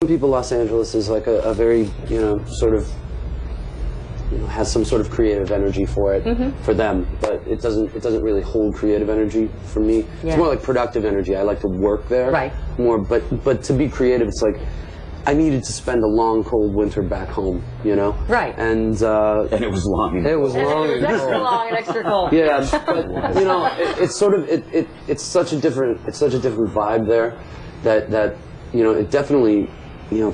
people, Los Angeles is like a very, sort of, has some sort of creative energy for it, for them, but it doesn't really hold creative energy for me. It's more like productive energy. I like to work there more, but to be creative, it's like I needed to spend a long, cold winter back home, Right. And it was long. It was long. It was extra long and extra cold. Yeah, but it's sort of it's such a different vibe there that it definitely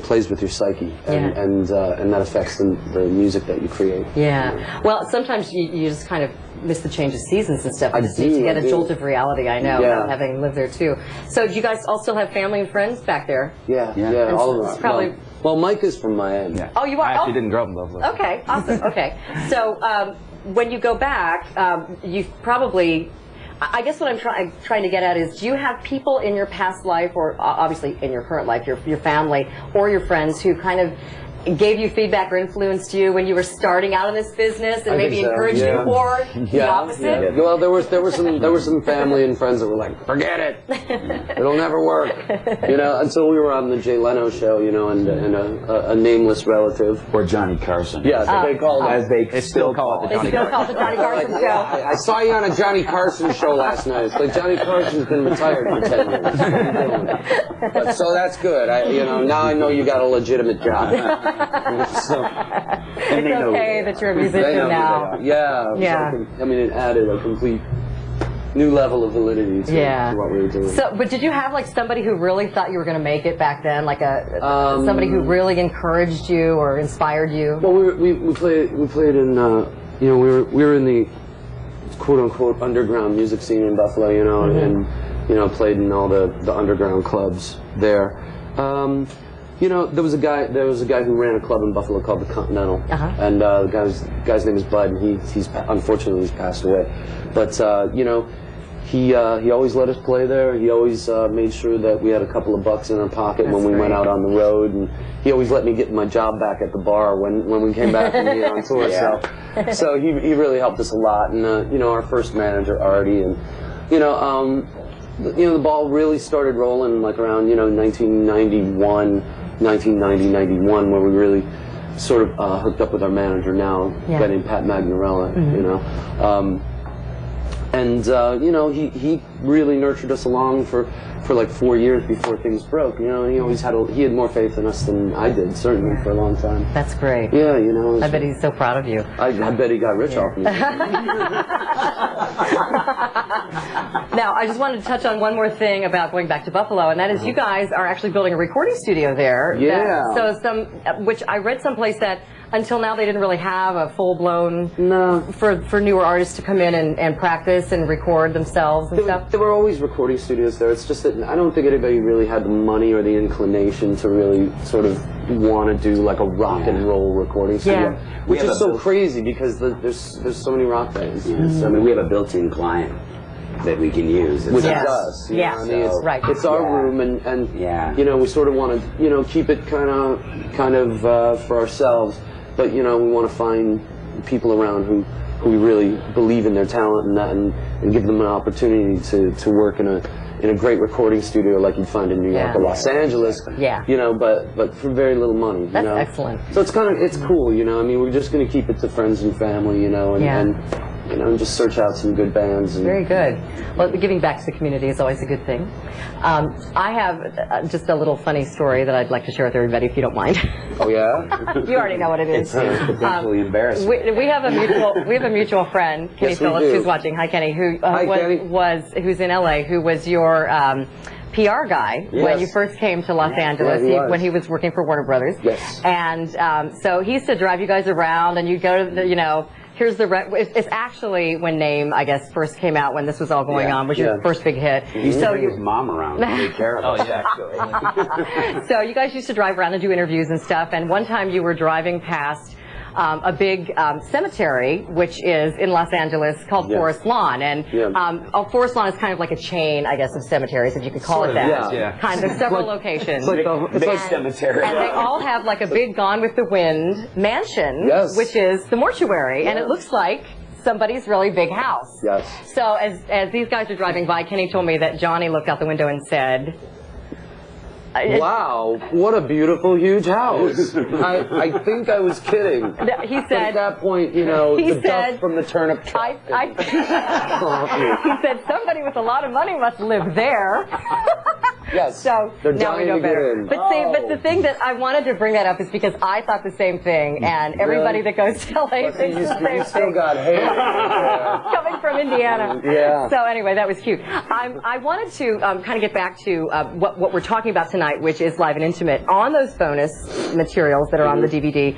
plays with your psyche, and that affects the music that you create. Yeah. Well, sometimes you just kind of miss the change of seasons and stuff. You just need to get a jolt of reality, I know, having lived there too. So do you guys all still have family and friends back there? Yeah, all of us. Probably. Well, Mike is from Miami. Oh, you are? I actually didn't grow up in Buffalo. Okay, awesome. Okay. So when you go back, you probably... I guess what I'm trying to get at is, do you have people in your past life, or obviously in your current life, your family or your friends, who kind of gave you feedback or influenced you when you were starting out in this business, and maybe encouraged you, or the opposite? Yeah. Well, there were some family and friends that were like, forget it, it'll never work, until we were on the Jay Leno show, and a nameless relative, or Johnny Carson. Yeah, they called it. As they still call it the Johnny Carson show. I saw you on a Johnny Carson show last night. It's like Johnny Carson's been retired for 10 years. But, so that's good. Now I know you got a legitimate job. It's okay that you're a musician now. Yeah. It added a complete new level of validity to what we were doing. So, but did you have like somebody who really thought you were going to make it back then, like somebody who really encouraged you or inspired you? Well, we played in we were in the quote unquote underground music scene in Buffalo, and played in all the underground clubs there. There was a guy who ran a club in Buffalo called the Continental, and the guy's name is Bud, and he's unfortunately passed away. But he always let us play there. He always made sure that we had a couple of bucks in our pocket when we went out on the road, and he always let me get my job back at the bar when we came back from being on tour. So he really helped us a lot, and our first manager Artie, and the ball really started rolling like around 1990, 91, where we really sort of hooked up with our manager now, a guy named Pat Magnarella, he really nurtured us along for like 4 years before things broke, and he had more faith in us than I did, certainly, for a long time. That's great. Yeah, I bet he's so proud of you. I bet he got rich off me. Now, I just wanted to touch on one more thing about going back to Buffalo, and that is you guys are actually building a recording studio there. Which I read someplace that until now they didn't really have a full-blown for newer artists to come in and practice and record themselves and stuff. There were always recording studios there. It's just that I don't think anybody really had the money or the inclination to really sort of want to do like a rock and roll recording studio, which is so crazy because there's so many rock bands. So, we have a built-in client that we can use. Which is us. It's our room, and we sort of want to keep it kind of for ourselves, but we want to find people around who we really believe in their talent and give them an opportunity to work in a great recording studio like you'd find in New York or Los Angeles. But for very little money. That's excellent. So it's cool. We're just going to keep it to friends and family. And just search out some good bands. Very good. Well, giving back to the community is always a good thing. I have just a little funny story that I'd like to share with everybody, if you don't mind. Oh yeah? You already know what it is. It's potentially embarrassing. We have a mutual friend, Kenny Phillips, who's watching. Hi, Kenny. Who's in LA? Who was your PR guy when you first came to Los Angeles, when he was working for Warner Brothers. Yes. And so he used to drive you guys around, and you'd go to the here's the it's actually when Name, I guess, first came out when this was all going on, was your first big hit. He used to bring his mom around to take care of us. So you guys used to drive around and do interviews and stuff, and one time you were driving past a big cemetery, which is in Los Angeles, called Forest Lawn. And Forest Lawn is kind of like a chain, I guess, of cemeteries, if you could call it that. Kind of several locations. Big cemetery. And they all have like a big Gone with the Wind mansion, which is the mortuary. And it looks like somebody's really big house. Yes. So as these guys are driving by, Kenny told me that Johnny looked out the window and said, Wow, what a beautiful, huge house. I think I was kidding. He But said. at that point, you know, He the said, dust from the turnip truck. He said somebody with a lot of money must live there. Yes. So they're now we dying know to get better. in. But see, but the thing that I wanted to bring that up is because I thought the same thing, and everybody that goes to LA But thinks the same you still thing. got hair. Coming from Indiana. Yeah. So anyway, that was cute. I wanted to kind of get back to what we're talking about tonight, which is live and intimate. On those bonus materials that are on the DVD,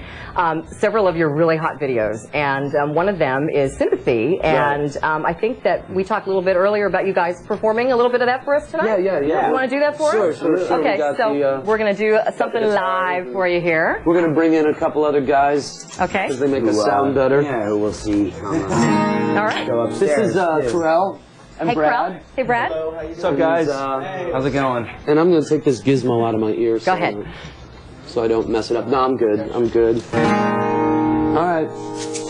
several of your really hot videos, and one of them is Sympathy, and I think that we talked a little bit earlier about you guys performing a little bit of that for us tonight. Yeah. You want to do that for Sure, us? sure. Okay, We got so we're going to do something guitar live for you here. We're gonna bring in a couple other guys. Okay. Because they make us sound better. Yeah, we'll see. All right. Go upstairs. This is Terrell and Hey, Brad. Krell. Hey, Brad. What's up, guys? And, How's it going? and I'm gonna take this gizmo out of my ear. Go ahead. So I don't mess it up. No, I'm good. I'm good. All right.